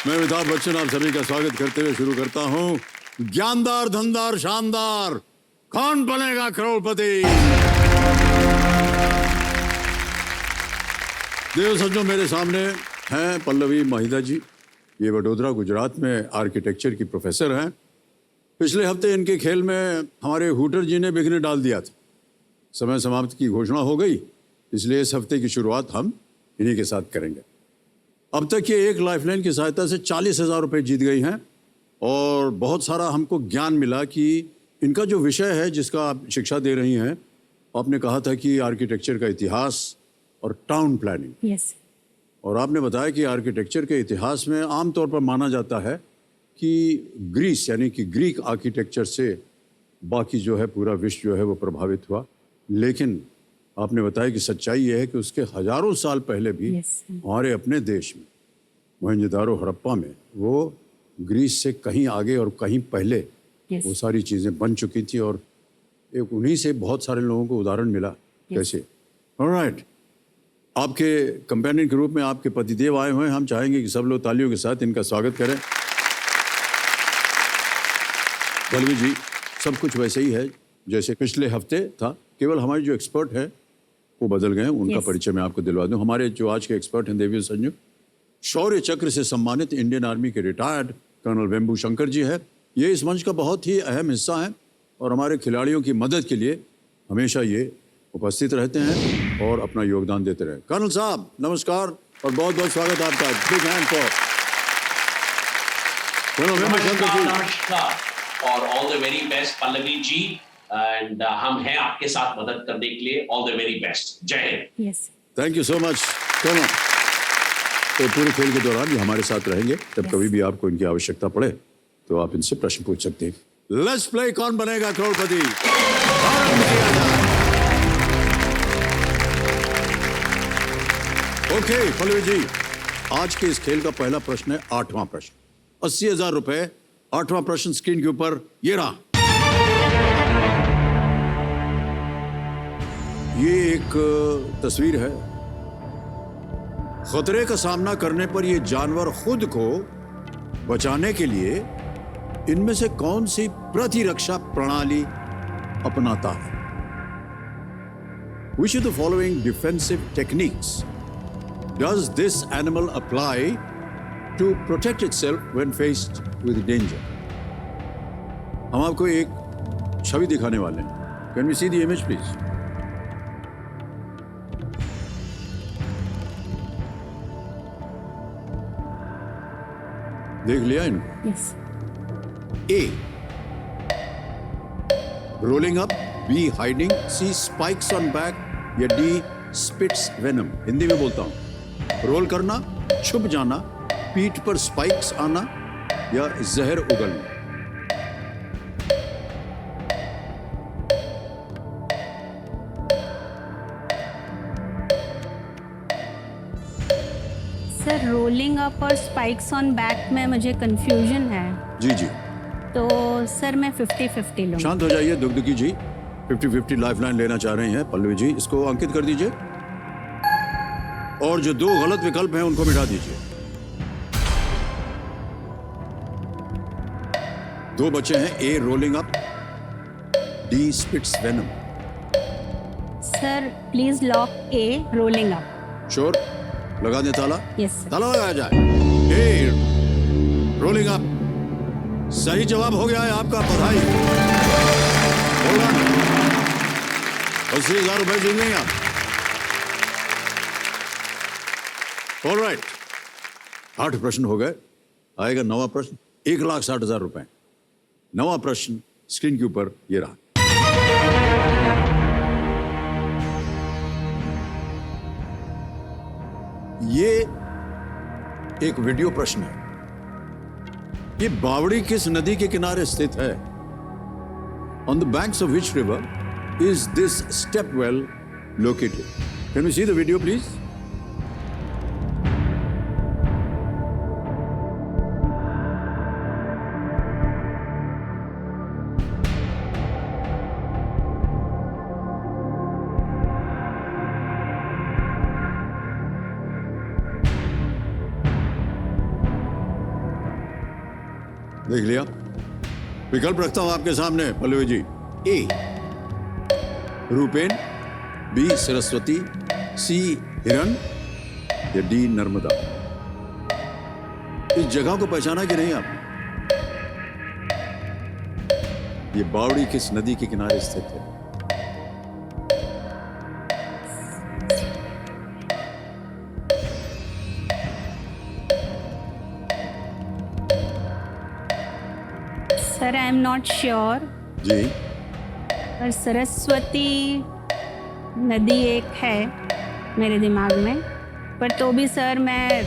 मैं अमिताभ बच्चन आप सभी का स्वागत करते हुए शुरू करता हूं। ज्ञानदार, धनदार, शानदार, कौन बनेगा करोड़पति। देव सज्जनों, मेरे सामने हैं पल्लवी महिदा जी। ये वडोदरा गुजरात में आर्किटेक्चर की प्रोफेसर हैं। पिछले हफ्ते इनके खेल में हमारे हूटर जी ने बिघने डाल दिया था। समय समाप्ति की घोषणा हो गई, इसलिए इस हफ्ते की शुरुआत हम इन्हीं के साथ करेंगे। अब तक ये एक लाइफलाइन की सहायता से 40,000 रुपये जीत गई हैं और बहुत सारा हमको ज्ञान मिला कि इनका जो विषय है जिसका आप शिक्षा दे रही हैं, आपने कहा था कि आर्किटेक्चर का इतिहास और टाउन प्लानिंग। यस। और आपने बताया कि आर्किटेक्चर के इतिहास में आमतौर पर माना जाता है कि ग्रीस यानी कि ग्रीक आर्किटेक्चर से बाकी जो है पूरा विश्व जो है वो प्रभावित हुआ। लेकिन आपने बताया कि सच्चाई ये है कि उसके हजारों साल पहले भी हमारे अपने देश में मोहनजोदारो हड़प्पा में वो ग्रीस से कहीं आगे और कहीं पहले वो सारी चीज़ें बन चुकी थी और एक उन्हीं से बहुत सारे लोगों को उदाहरण मिला। कैसे? ऑलराइट, आपके कंपेनियन के रूप में आपके पतिदेव आए हुए हैं। हम चाहेंगे कि सब लोग तालियों के साथ इनका स्वागत करें। पल्लवी जी, सब कुछ वैसे ही है जैसे पिछले हफ्ते था, केवल हमारे जो एक्सपर्ट हैं वो बदल गए हैं। उनका परिचय मैं आपको दिलवा दूं। हमारे जो आज के एक्सपर्ट हैं देवी संजू, शौर्य चक्र से सम्मानित इंडियन आर्मी के रिटायर्ड कर्नल वेम्बू शंकर जी है। ये इस मंच का बहुत ही अहम हिस्सा है और हमारे खिलाड़ियों की मदद के लिए हमेशा ये उपस्थित रहते हैं और अपना योगदान देते रहे। कर्नल साहब नमस्कार और बहुत बहुत स्वागत आपका। Big hand for colonel Vembu Shankar ji. नमस्कार और all the very best Pallavi ji. And हम हैं आपके साथ मदद करने के लिए। All the very best. जय Hind. Yes, thank you so much. तो पूरे खेल के दौरान ये हमारे साथ रहेंगे। जब कभी भी आपको इनकी आवश्यकता पड़े तो आप इनसे प्रश्न पूछ सकते हैं। लेट्स प्ले कौन बनेगा करोड़पति। ओके पल्लवी जी, आज के इस खेल का पहला प्रश्न है 8वां प्रश्न। 80,000 रुपए। 8वां प्रश्न स्क्रीन के ऊपर ये रहा। ये एक तस्वीर है। खतरे का सामना करने पर ये जानवर खुद को बचाने के लिए इनमें से कौन सी प्रतिरक्षा प्रणाली अपनाता है? Which of the following defensive techniques does this animal apply to protect itself when faced with danger? हम आपको एक छवि दिखाने वाले हैं। Can we see the image please? देख लिया इनको? Yes. A, rolling up, B, hiding, C, spikes on back या D, spits venom। हिंदी में बोलता हूं। रोल करना, छुप जाना, पीठ पर स्पाइक्स आना या जहर उगलना। सर, रोलिंग अप और स्पाइक्स ऑन बैक में मुझे कंफ्यूजन है। जी जी, तो सर मैं 50-50 लूंगा। शांत हो जाइए दुगदुगी जी। 50-50 लाइफलाइन लेना चाह रही हैं पल्लवी जी। इसको अंकित कर दीजिए और जो 2 गलत विकल्प हैं उनको मिटा दीजिए। 2 बचे हैं, A rolling up, D spits venom. Sir please lock A rolling up. Sure? लगा दें ताला? Yes sir. ताला लगाया जाए। ए रोलिंग अप सही जवाब हो गया है आपका। बधाई। 80,000 रुपए जीत गए आप। ऑलराइट, 8 प्रश्न हो गए। आएगा 9वां प्रश्न, 1,60,000 रुपए। 9वां प्रश्न स्क्रीन के ऊपर ये रहा। ये एक वीडियो प्रश्न है। ये बावड़ी किस नदी के किनारे स्थित है? On the banks of which river is this step well located? Can we see the video please? देख लिया। विकल्प रखता हूं आपके सामने Pallavi ji. A Rupen, B Saraswati, C Hiran या डी नर्मदा। इस जगह को पहचाना कि नहीं आपने? ये बावड़ी किस नदी के किनारे स्थित है? Sir I am not sure, जी पर सरस्वती नदी एक है मेरे दिमाग में, पर तो भी सर मैं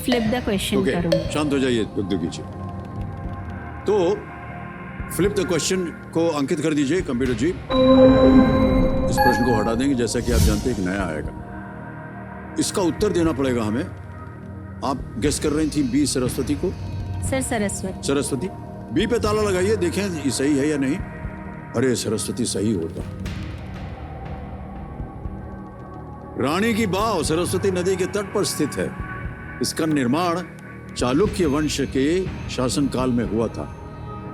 फ्लिप द क्वेश्चन ओके, करूँगी। शांत हो जाइए दुग्ध कीजिए। तो फ्लिप द क्वेश्चन को अंकित कर दीजिए कंप्यूटर जी। इस प्रश्न को हटा देंगे, जैसा कि आप जानते हैं कि नया आएगा। इसका उत्तर देना पड़ेगा हमें। आप गेस कर रही थी बी सरस्वती को। सर सरस्वती। सरस्वती, बी पे ताला लगाइए, देखें ये सही है या नहीं। अरे सरस्वती सही होता। रानी की बाव सरस्वती नदी के तट पर स्थित है। इसका निर्माण चालुक्य वंश के शासनकाल में हुआ था।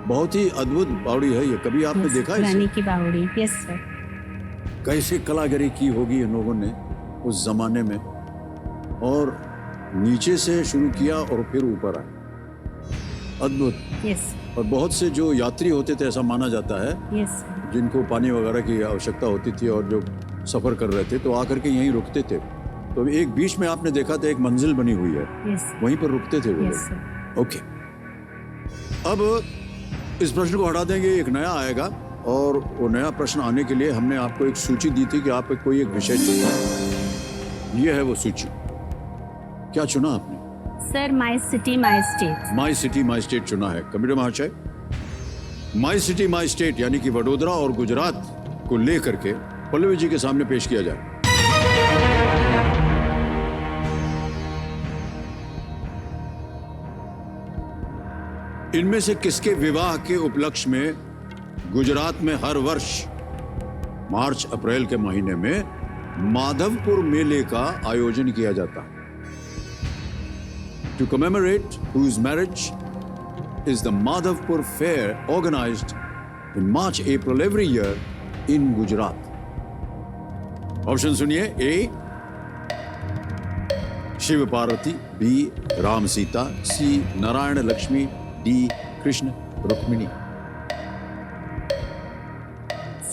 बहुत ही अद्भुत बावड़ी है ये। कभी आपने देखा है रानी इसे? की बावड़ी। Yes sir. कैसे कलाकारी की होगी इन लोगों ने उस जमाने में, और नीचे से शुरू किया और फिर ऊपर आए। अद्भुत। यस और बहुत से जो यात्री होते थे, ऐसा माना जाता है, यस सर। जिनको पानी वगैरह की आवश्यकता होती थी और जो सफर कर रहे थे तो आकर के यहीं रुकते थे। तो एक बीच में आपने देखा था एक मंजिल बनी हुई है, यस वहीं पर रुकते थे वो यस लोग। सर। ओके, अब इस प्रश्न को हटा देंगे, एक नया आएगा। और वो नया प्रश्न आने के लिए हमने आपको एक सूची दी थी कि आप कोई एक विषय चुनिए। ये है वो सूची। क्या चुना आपने? Sir my city my state. My city my state चुना है। कंप्यूटर महाशय, माई सिटी माई स्टेट यानी कि वडोदरा और गुजरात को लेकर के पल्लवी जी के सामने पेश किया जाए। इनमें से किसके विवाह के उपलक्ष्य में गुजरात में हर वर्ष मार्च अप्रैल के महीने में माधवपुर मेले का आयोजन किया जाता है? To commemorate whose marriage is the Madhavpur Fair organized in March, April every year in Gujarat. Option सुनिए। ए शिव पार्वती, बी राम सीता, सी नारायण लक्ष्मी, डी कृष्ण रुक्मिणी।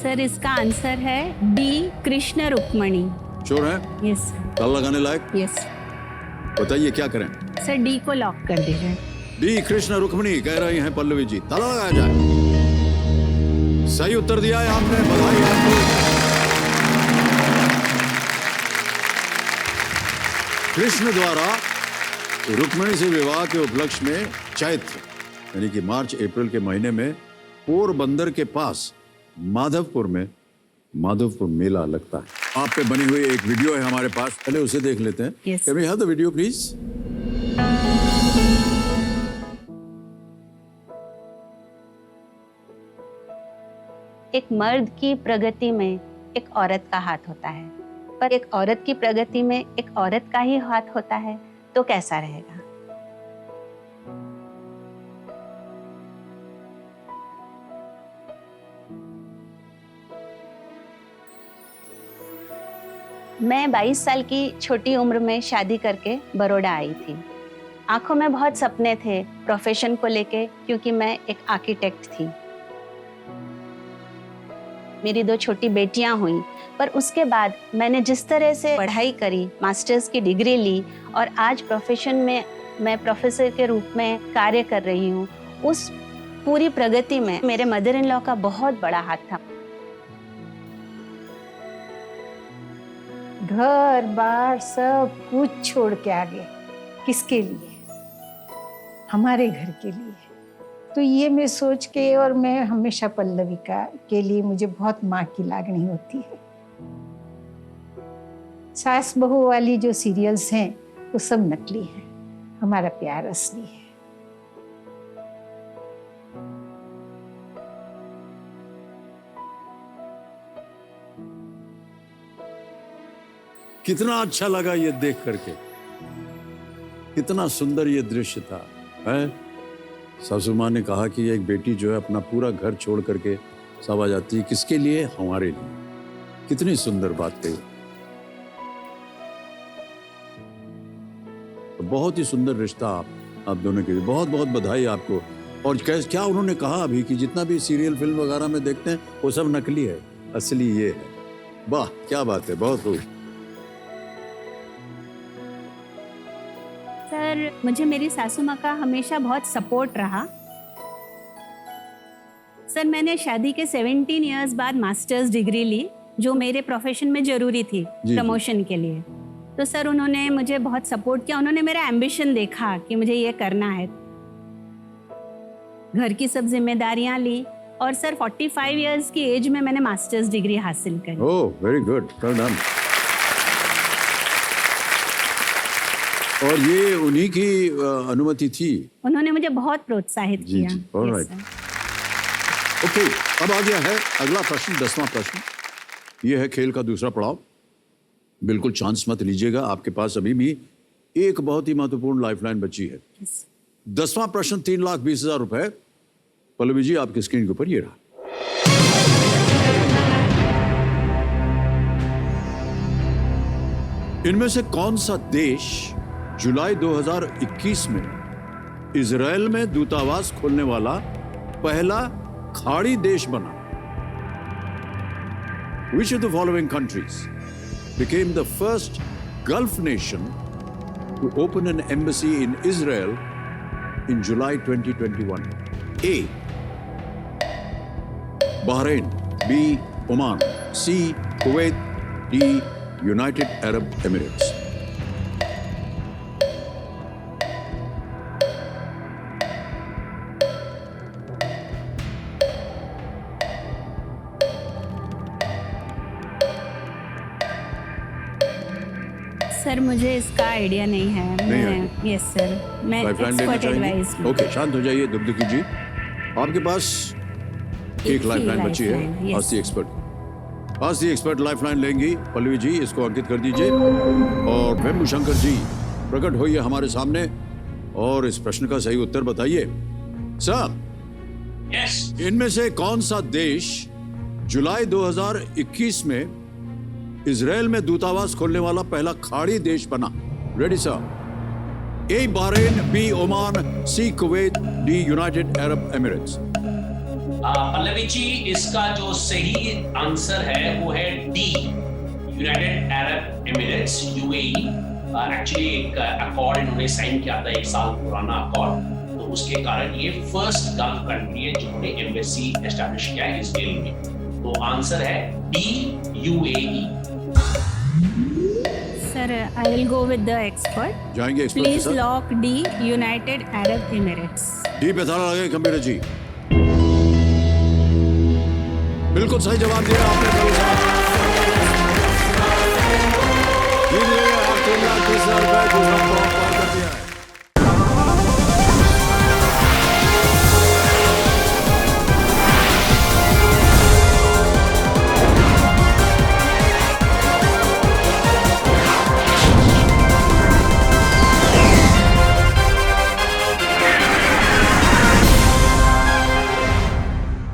सर इसका आंसर है डी कृष्ण रुक्मणी। श्योर है? Yes sir. ताला लगाने लायक? यस बताइए क्या करें? सर डी को लॉक कर दीजिए। डी कृष्ण रुक्मिणी कह रही हैं पल्लवी जी। ताला लगाया जाए। सही उत्तर दिया है आपने, बधाई आपको। कृष्ण द्वारा रुक्मिणी से विवाह के उपलक्ष्य में चैत्र यानी कि मार्च अप्रैल के महीने में पोरबंदर के पास माधवपुर में माधवपुर मेला लगता है। आप पे बनी हुई एक वीडियो है हमारे पास, पहले उसे देख लेते हैं। Yes. Can we have the video, please? एक मर्द की प्रगति में एक औरत का हाथ होता है, पर एक औरत की प्रगति में एक औरत का ही हाथ होता है, तो कैसा रहेगा? मैं 22 साल की छोटी उम्र में शादी करके बड़ौदा आई थी। आंखों में बहुत सपने थे प्रोफेशन को लेके, क्योंकि मैं एक आर्किटेक्ट थी। मेरी 2 छोटी बेटियां हुई, पर उसके बाद मैंने जिस तरह से पढ़ाई करी, मास्टर्स की डिग्री ली और आज प्रोफेशन में मैं प्रोफेसर के रूप में कार्य कर रही हूँ, उस पूरी प्रगति में मेरे मदर इन लॉ का बहुत बड़ा हाथ था। घर बार सब कुछ छोड़ के आ गए। किसके लिए? हमारे घर के लिए। तो ये मैं सोच के, और मैं हमेशा पल्लवी के लिए मुझे बहुत माँ की लागनी होती है। सास बहू वाली जो सीरियल्स हैं वो सब नकली हैं, हमारा प्यार असली है। कितना अच्छा लगा ये देख करके, कितना सुंदर ये दृश्य था, है? सासू माँ ने कहा कि एक बेटी जो है अपना पूरा घर छोड़ करके सब आ जाती है, किसके लिए? हमारे लिए। कितनी सुंदर बात कही। बहुत ही सुंदर रिश्ता आप दोनों के लिए। बहुत बहुत बधाई आपको। और क्या उन्होंने कहा अभी कि जितना भी सीरियल फिल्म वगैरह में देखते हैं वो सब नकली है, असली ये है? वाह क्या बात है, बहुत खूब। सर मुझे मेरी सासू माँ का हमेशा बहुत सपोर्ट रहा। सर मैंने शादी के 17 इयर्स बाद मास्टर्स डिग्री ली, जो मेरे प्रोफेशन में जरूरी थी जी। प्रमोशन के लिए। तो सर उन्होंने मुझे बहुत सपोर्ट किया। उन्होंने मेरा एम्बिशन देखा कि मुझे ये करना है, घर की सब जिम्मेदारियां ली, और सर 45 इयर्स की एज में मैंने मास्टर्स डिग्री हासिल करी। Oh very good, well done. और ये उन्हीं की अनुमति थी? उन्होंने मुझे बहुत प्रोत्साहित जी, किया। जी, all Yes, right. sir. Okay, अब आ गया है अगला प्रश्न, 10वां प्रश्न। ये है खेल का दूसरा पड़ाव। बिल्कुल चांस मत लीजिएगा, आपके पास अभी भी एक बहुत ही महत्वपूर्ण लाइफलाइन बची है। Yes. 10वां प्रश्न 3,20,000 रुपए। पल्लवी जी आपकी स्क्रीन के ऊपर ये रहा। इनमें से कौन सा देश जुलाई 2021 में इजराइल में दूतावास खोलने वाला पहला खाड़ी देश बना? Which of the following countries became the first Gulf nation to open an embassy in Israel in July 2021? A. Bahrain, B. Oman, C. Kuwait, D. United Arab Emirates. Sir मुझे इसका आइडिया नहीं है। नहीं मैं यस सर, मैं lifeline लेना expert advice चाहेंगे? Okay, शांत हो जाइए दुग्धकी जी। आपके पास एक एक ही लाइफलाइन बची है। lifeline, yes. आज दी एक्सपर्ट लाइफलाइन लेंगी पल्लवी जी, इसको अंकित कर दीजिए। और वेम्बू शंकर जी प्रकट होइए हमारे सामने और इस प्रश्न का सही उत्तर बताइए। सर, यस इनमें से कौन सा देश जुलाई 2021 में इजराइल में दूतावास खोलने वाला पहला खाड़ी देश बना? Ready sir? A Bahrain, B Oman, C Kuwait, D United Arab Emirates. Pallavi ji, इसका जो सही आंसर है वो है D, United Arab Emirates, UAE. Actually एक अकॉर्ड इन्होंने साइन किया था, 1 साल पुराना अकॉर्ड, तो उसके कारण ये फर्स्ट गल्फ कंट्री है जिन्होंने एम्बेसी एस्टैब्लिश किया है इजराइल में। तो आंसर है D, UAE. Sir I will go with the expert. जाएंगे एक्सपर्ट के प्लीज साथ? Lock D, United Arab Emirates. D पे ताला लगे कंप्यूटर जी। बिल्कुल सही जवाब दिया आपने। जीत गए आप 3,30,000 रुपए। दूसरा